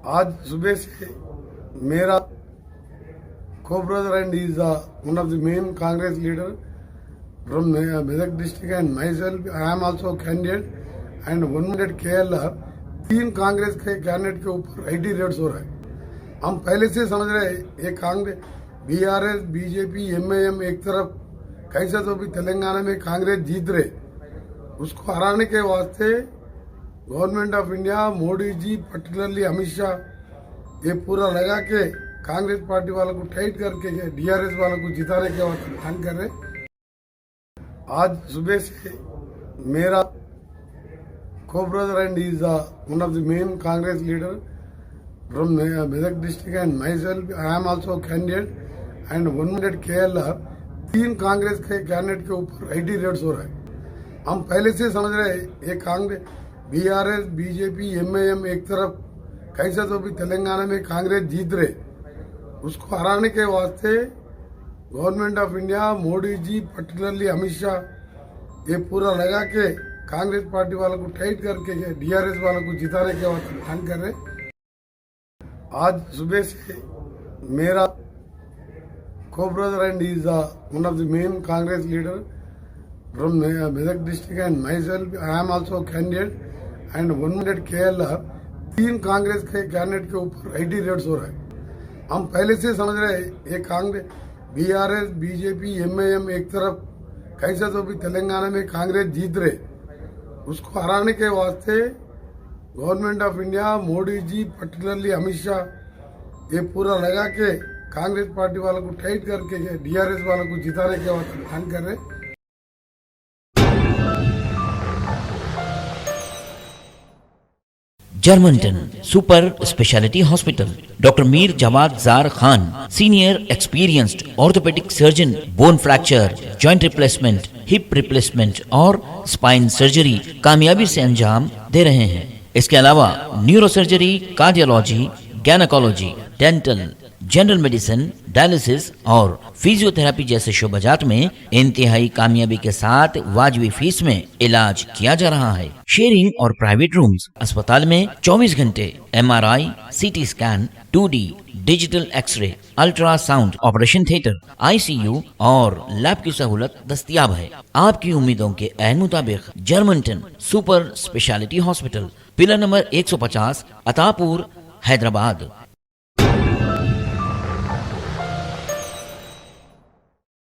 आज सुबह से मेरा co-brother and he is one of the main Congress leader from Medak district and myself, I am also candidate and 100 KLR, 3 Congress के candidate के ऊपर IT Reds हो रहा है। हम पहले से समझ रहे हैं ये कांग्रेस बीआरएस बीजेपी एमआईएम एक तरफ कैसे तो भी तेलंगाना में कांग्रेस जीत रहे, उसको हराने के वास्ते government of India Modi ji particularly Amit Shah ये पूरा लगा के कांग्रेस पार्टी वालों को टाइट करके डीआरएस वालों को जिताने के वास्ते प्लान कर रहे। आज सुबह से मेरा co-brother and he is one of the main Congress leader from Medak district and myself, I am also candidate and 100 KLR, 3 Congress के कैंडिडेट के ऊपर आईटी रेड्स हो रहा है। हम पहले से समझ रहे हैं ये कांग्रेस बीआरएस बीजेपी एमआईएम एक तरफ कैसे तो भी तेलंगाना में कांग्रेस जीत रहे, उसको हराने के वास्ते government of India Modi ji particularly Amit Shah ये पूरा लगा के कांग्रेस पार्टी वालों को टाइट करके डीआरएस वालों को जिताने के वास्ते प्लान कर रहे। आज सुबह से मेरा co-brother and he is one of the main Congress leader from Medak district and myself, I am also candidate and 100 KLR, 3 Congress के कैंडिडेट के ऊपर आईटी रेड्स हो रहा है। हम पहले से समझ रहे हैं ये कांग्रेस बीआरएस बीजेपी एमआईएम एक तरफ कैसे तो भी तेलंगाना में कांग्रेस जीत रहे, उसको हराने के वास्ते government of India Modi ji particularly Amit Shah ये पूरा लगा के कांग्रेस पार्टी वालों को टाइट करके डीआरएस वालों को जिताने के वास्ते प्लान कर रहे। जर्मनटन super speciality hospital, doctor Mir Jawad Zar Khan, senior experienced orthopaedic surgeon, bone fracture, joint replacement, hip replacement और स्पाइन सर्जरी कामयाबी से अंजाम दे रहे हैं। इसके अलावा neuro surgery, cardiology, gynaecology, dental, general medicine, dialysis और फिजियोथेरेपी जैसे शोबाजात में इंतहाई कामयाबी के साथ वाजबी फीस में इलाज किया जा रहा है। शेयरिंग और प्राइवेट रूम्स, अस्पताल में 24 घंटे MRI, CT scan, 2D digital x ray, ultrasound, operation theatre, ICU और लैब की सहूलत दस्तयाब है। आपकी उम्मीदों के ऐन मुताबिक Germanton super speciality hospital, pillar number 150, Attapur, Hyderabad.